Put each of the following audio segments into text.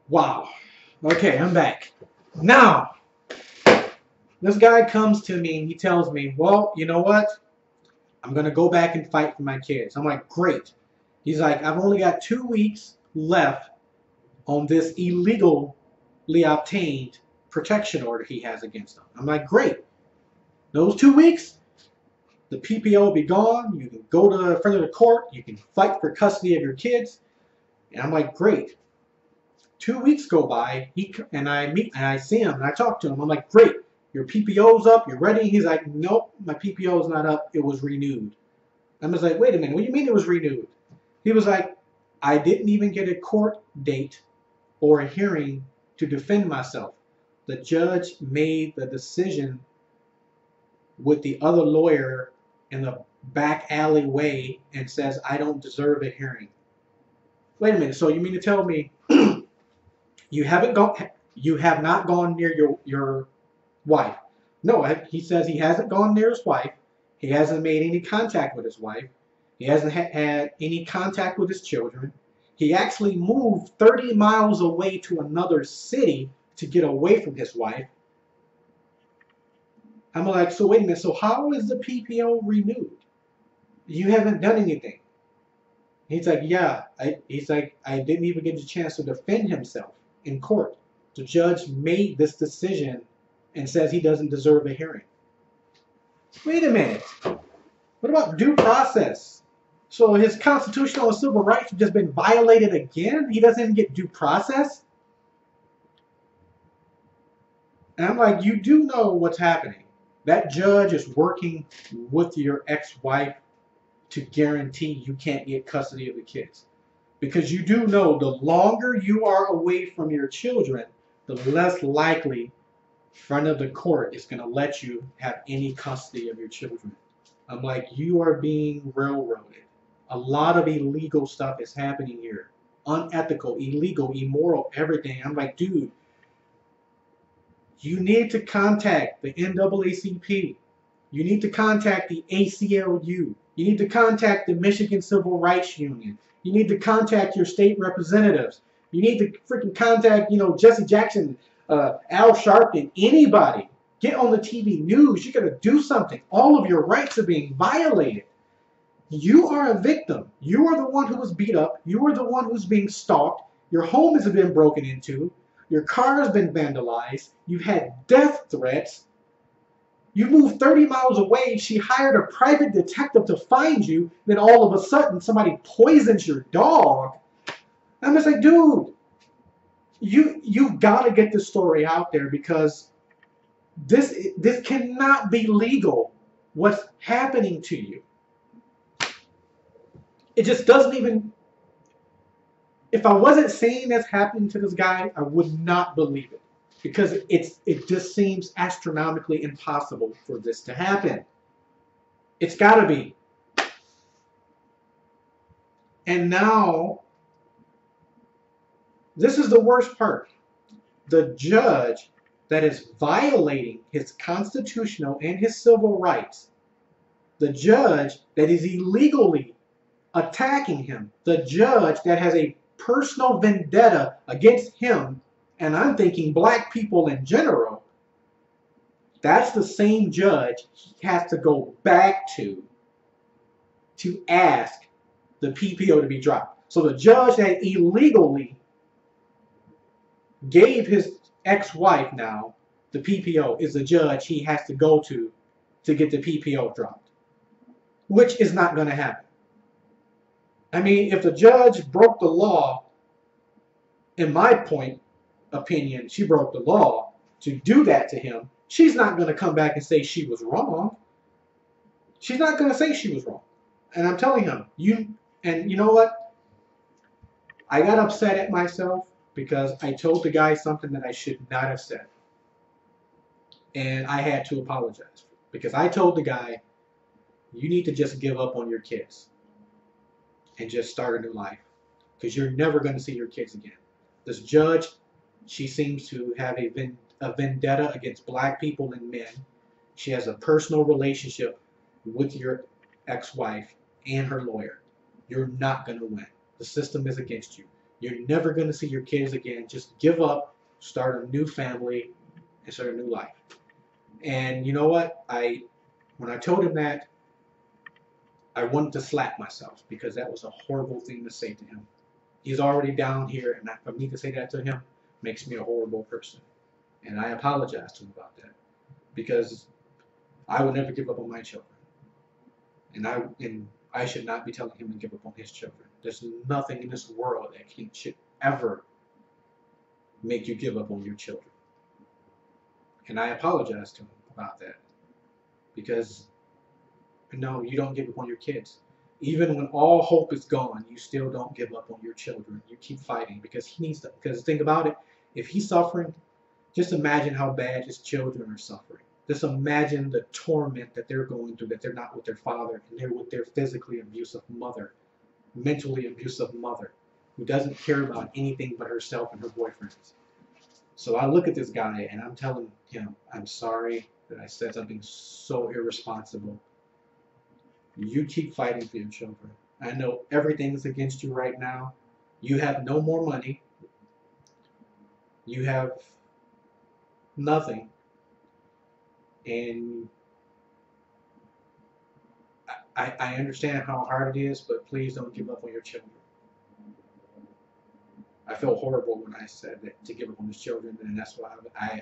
Wow. Okay, I'm back. Now, this guy comes to me and he tells me, well, you know what? I'm going to go back and fight for my kids. I'm like, great. He's like, I've only got 2 weeks left on this illegally obtained protection order he has against them. I'm like, great. Those 2 weeks, the PPO will be gone. You can go to the front of the court. You can fight for custody of your kids. And I'm like, great. 2 weeks go by, I see him and I talk to him. I'm like, great, your PPO's up, you're ready? He's like, nope, my PPO's not up, it was renewed. I was like, wait a minute, what do you mean it was renewed? He was like, I didn't even get a court date or a hearing to defend myself. The judge made the decision with the other lawyer in the back alleyway and says I don't deserve a hearing. Wait a minute, so you mean to tell me you have not gone near your wife? No, he says he hasn't gone near his wife. He hasn't made any contact with his wife. He hasn't had any contact with his children. He actually moved 30 miles away to another city to get away from his wife. I'm like, so wait a minute, so how is the PPO renewed? You haven't done anything. He's like, yeah. He's like, I didn't even get the chance to defend himself in court. The judge made this decision and says he doesn't deserve a hearing. Wait a minute. What about due process? So his constitutional and civil rights have just been violated again? He doesn't even get due process? And I'm like, you do know what's happening. That judge is working with your ex-wife to guarantee you can't get custody of the kids. Because you do know the longer you are away from your children, the less likely front of the court is going to let you have any custody of your children. I'm like, you are being railroaded. A lot of illegal stuff is happening here. Unethical, illegal, immoral, everything. I'm like, dude, you need to contact the NAACP. You need to contact the ACLU. You need to contact the Michigan Civil Rights Union. You need to contact your state representatives. You need to freaking contact, Jesse Jackson, Al Sharpton, anybody. Get on the TV news. You got to do something. All of your rights are being violated. You are a victim. You are the one who was beat up. You are the one who's being stalked. Your home has been broken into. Your car has been vandalized. You've had death threats. You moved 30 miles away. She hired a private detective to find you. Then all of a sudden, somebody poisons your dog. I'm just like, dude, you've got to get this story out there because this cannot be legal. What's happening to you? It just doesn't even. If I wasn't saying that's happening to this guy, I would not believe it. Because it just seems astronomically impossible for this to happen. It's got to be. And now, this is the worst part. The judge that is violating his constitutional and his civil rights, the judge that is illegally attacking him, the judge that has a personal vendetta against him, and I'm thinking black people in general, that's the same judge he has to go back to ask the PPO to be dropped. So the judge that illegally gave his ex-wife now the PPO is the judge he has to go to get the PPO dropped, which is not going to happen. I mean, if the judge broke the law, in my opinion, she broke the law to do that to him. She's not going to come back and say she was wrong. She's not going to say she was wrong. And I'm telling him, you know what? I got upset at myself because I told the guy something that I should not have said. And I had to apologize because I told the guy, you need to just give up on your kids and just start a new life because you're never going to see your kids again. This judge, she seems to have a vendetta against black people and men. She has a personal relationship with your ex-wife and her lawyer. You're not going to win. The system is against you. You're never going to see your kids again. Just give up, start a new family, and start a new life. And you know what? When I told him that, I wanted to slap myself because that was a horrible thing to say to him. He's already down here, and for me to say that to him makes me a horrible person. And I apologize to him about that because I would never give up on my children. And I should not be telling him to give up on his children. There's nothing in this world that should ever make you give up on your children. And I apologize to him about that because no, you don't give up on your kids. Even when all hope is gone, you still don't give up on your children. You keep fighting because he needs to. Because think about it, if he's suffering, just imagine how bad his children are suffering. Just imagine the torment that they're going through, that they're not with their father and they're with their physically abusive mother, mentally abusive mother, who doesn't care about anything but herself and her boyfriends. So I look at this guy and I'm telling him, I'm sorry that I said something so irresponsible. You keep fighting for your children. I know everything's against you right now. You have no more money. You have nothing. And I understand how hard it is, but please don't give up on your children. I feel horrible when I said that to give up on his children, and that's why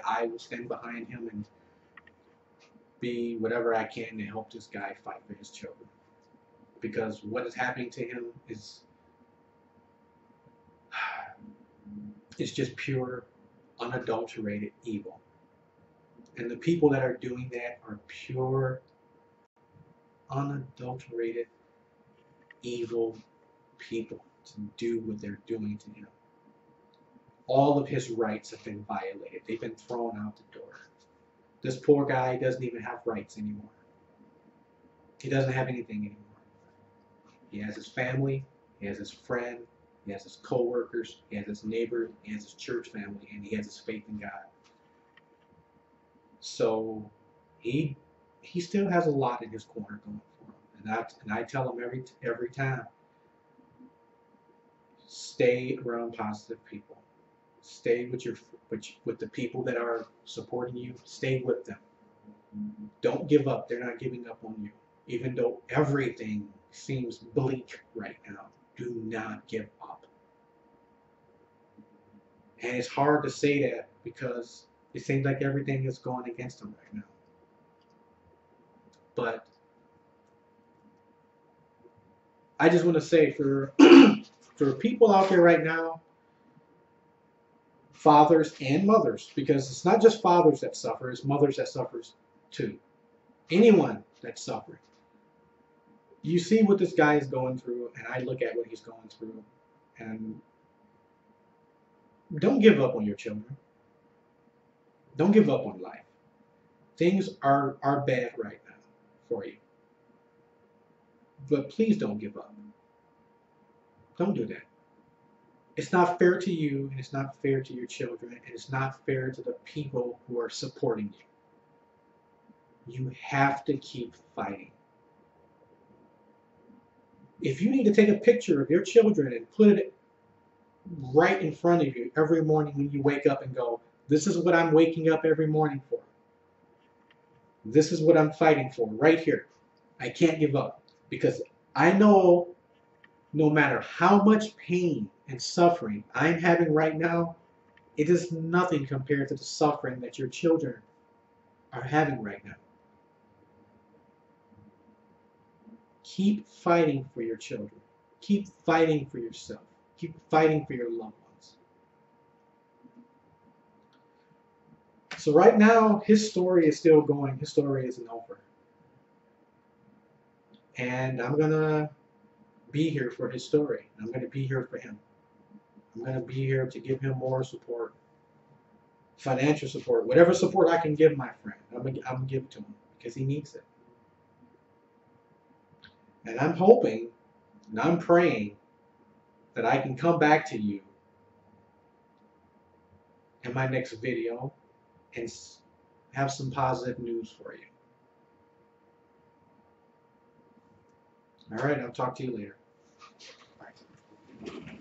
I will stand behind him and be whatever I can to help this guy fight for his children. Because what is happening to him is it's just pure, unadulterated evil. And the people that are doing that are pure, unadulterated, evil people to do what they're doing to him. All of his rights have been violated. They've been thrown out the door. This poor guy doesn't even have rights anymore. He doesn't have anything anymore. He has his family, he has his friend, he has his co-workers, he has his neighbor, he has his church family, and he has his faith in God. So he still has a lot in his corner going for him. And I tell him every time, stay around positive people. Stay with the people that are supporting you. Stay with them. Don't give up. They're not giving up on you. Even though everything seems bleak right now, do not give up. And it's hard to say that because it seems like everything is going against them right now. But I just want to say for people out there right now, fathers and mothers, because it's not just fathers that suffer, it's mothers that suffers too. Anyone that's suffering. You see what this guy is going through, and I look at what he's going through, and don't give up on your children. Don't give up on life. Things are bad right now for you. But please don't give up. Don't do that. It's not fair to you, and it's not fair to your children, and it's not fair to the people who are supporting you. You have to keep fighting. If you need to take a picture of your children and put it right in front of you every morning when you wake up and go, this is what I'm waking up every morning for. This is what I'm fighting for right here. I can't give up because I know no matter how much pain and suffering I'm having right now, it is nothing compared to the suffering that your children are having right now. Keep fighting for your children. Keep fighting for yourself. Keep fighting for your loved ones. So right now, his story is still going. His story isn't over. And I'm going to be here for his story. I'm going to be here for him. I'm going to be here to give him more support. Financial support. Whatever support I can give my friend, I'm going to give it to him because he needs it. And I'm hoping and I'm praying that I can come back to you in my next video and have some positive news for you. All right, I'll talk to you later. Bye.